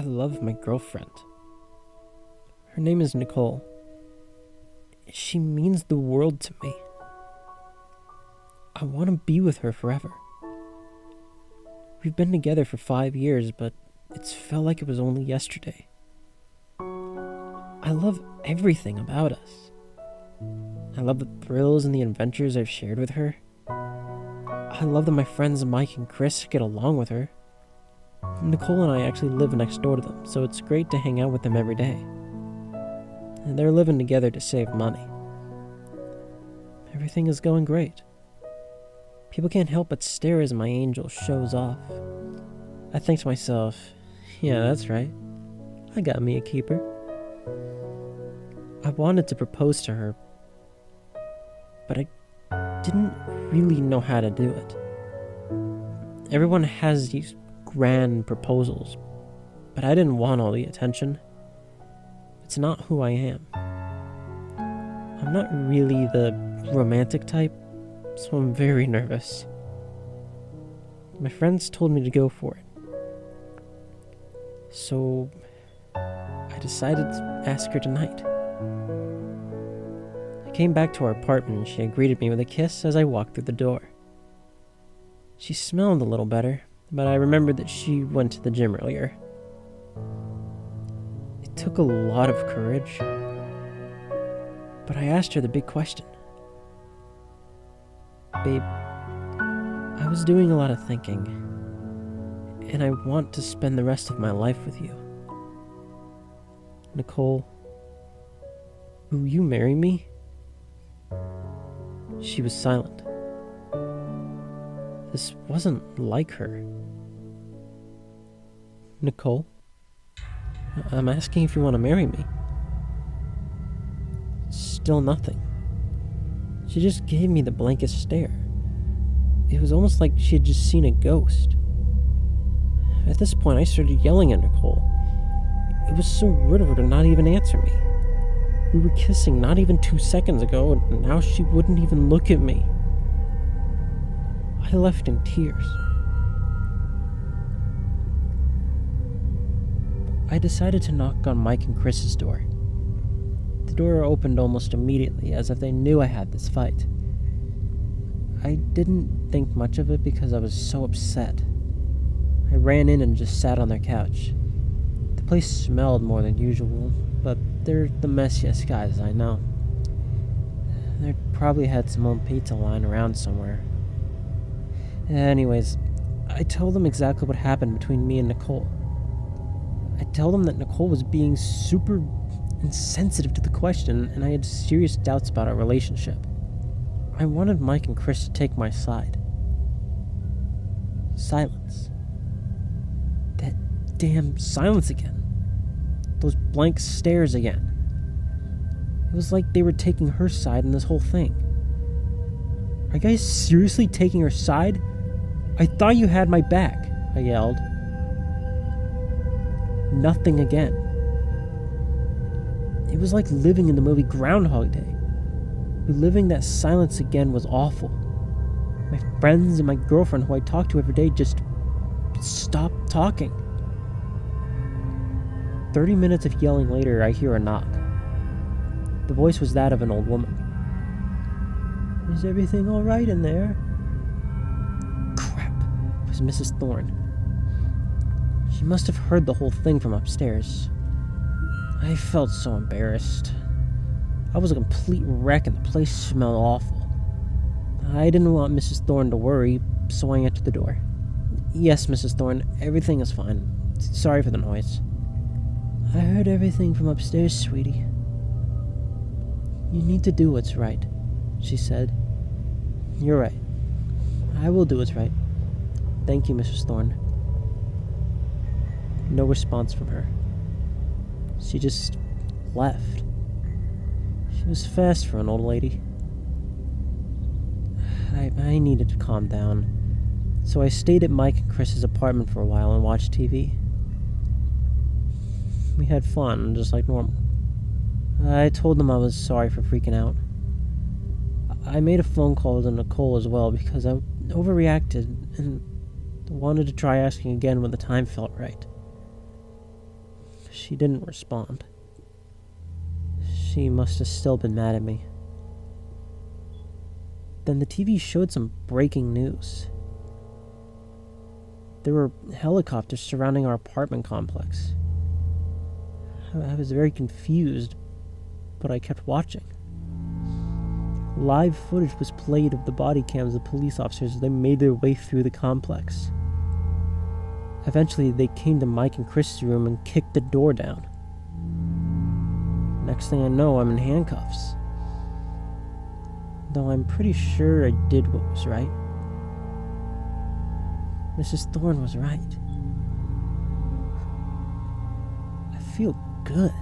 love my girlfriend. Her name is Nicole. She means the world to me. I want to be with her forever. We've been together for 5 years, but it's felt like it was only yesterday. I love everything about us. I love the thrills and the adventures I've shared with her. I love that my friends Mike and Chris get along with her. Nicole and I actually live next door to them, so it's great to hang out with them every day. And they're living together to save money. Everything is going great. People can't help but stare as my angel shows off. I think to myself, yeah, that's right. I got me a keeper. I wanted to propose to her, but I didn't really know how to do it. Everyone has these grand proposals, but I didn't want all the attention. It's not who I am. I'm not really the romantic type, so I'm very nervous. My friends told me to go for it. So I decided to ask her tonight. I came back to our apartment and she greeted me with a kiss as I walked through the door. She smelled a little better, but I remembered that she went to the gym earlier. It took a lot of courage, but I asked her the big question. Babe, I was doing a lot of thinking, and I want to spend the rest of my life with you. Nicole, will you marry me? She was silent. This wasn't like her. Nicole, I'm asking if you want to marry me. Still nothing. She just gave me the blankest stare. It was almost like she had just seen a ghost. At this point, I started yelling at Nicole. It was so rude of her to not even answer me. We were kissing not even 2 seconds ago, and now she wouldn't even look at me. I left in tears. I decided to knock on Mike and Chris's door. The door opened almost immediately, as if they knew I had this fight. I didn't think much of it because I was so upset. I ran in and just sat on their couch. The place smelled more than usual, but they're the messiest guys I know. They probably had some old pizza lying around somewhere. Anyways, I told them exactly what happened between me and Nicole. I told them that Nicole was being super insensitive to the question, and I had serious doubts about our relationship. I wanted Mike and Chris to take my side. Silence. That damn silence again. Those blank stares again. It was like they were taking her side in this whole thing. Are you guys seriously taking her side? I thought you had my back, I yelled. Nothing again. It was like living in the movie Groundhog Day. Reliving that silence again was awful. My friends and my girlfriend, who I talk to every day, just stopped talking. 30 minutes of yelling later, I hear a knock. The voice was that of an old woman. Is everything all right in there? Crap. It was Mrs. Thorne. She must have heard the whole thing from upstairs. I felt so embarrassed. I was a complete wreck and the place smelled awful. I didn't want Mrs. Thorne to worry, so I answered the door. Yes, Mrs. Thorne, everything is fine. Sorry for the noise. I heard everything from upstairs, sweetie. You need to do what's right, she said. You're right. I will do what's right. Thank you, Mrs. Thorne. No response from her. She just left. She was fast for an old lady. I needed to calm down, so I stayed at Mike and Chris's apartment for a while and watched TV. We had fun, just like normal. I told them I was sorry for freaking out. I made a phone call to Nicole as well because I overreacted and wanted to try asking again when the time felt right. She didn't respond. She must have still been mad at me. Then the TV showed some breaking news. There were helicopters surrounding our apartment complex. I was very confused, but I kept watching. Live footage was played of the body cams of police officers as they made their way through the complex. Eventually, they came to Mike and Chris's room and kicked the door down. Next thing I know, I'm in handcuffs. Though I'm pretty sure I did what was right. Mrs. Thorne was right. I feel good.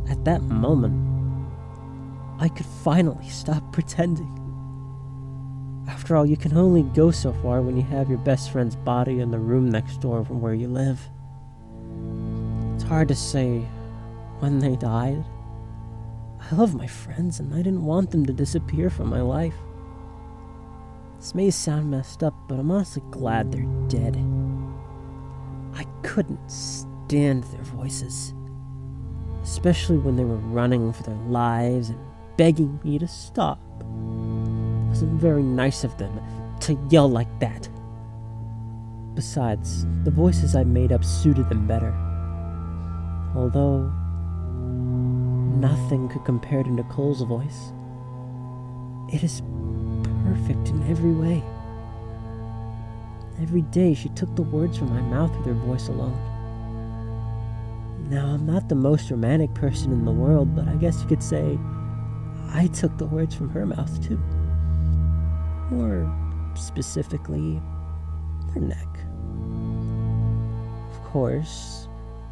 At that moment, I could finally stop pretending. After all, you can only go so far when you have your best friend's body in the room next door from where you live. It's hard to say when they died. I love my friends and I didn't want them to disappear from my life. This may sound messed up, but I'm honestly glad they're dead. I couldn't stand their voices, especially when they were running for their lives and begging me to stop. It wasn't very nice of them to yell like that. Besides, the voices I made up suited them better. Although nothing could compare to Nicole's voice. It is perfect in every way. Every day she took the words from my mouth with her voice alone. Now, I'm not the most romantic person in the world, but I guess you could say I took the words from her mouth too. More specifically, her neck. Of course,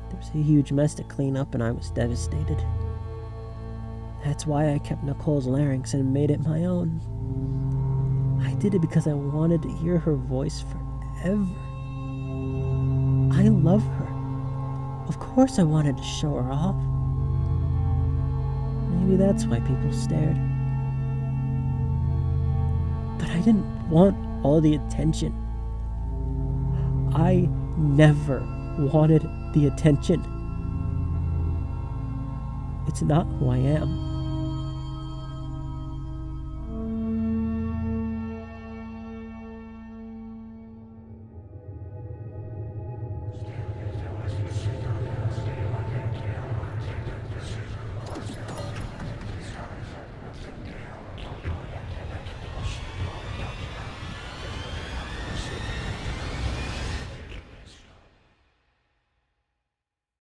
there was a huge mess to clean up and I was devastated. That's why I kept Nicole's larynx and made it my own. I did it because I wanted to hear her voice forever. I love her. Of course I wanted to show her off. Maybe that's why people stared. But I didn't want all the attention. I never wanted the attention. It's not who I am.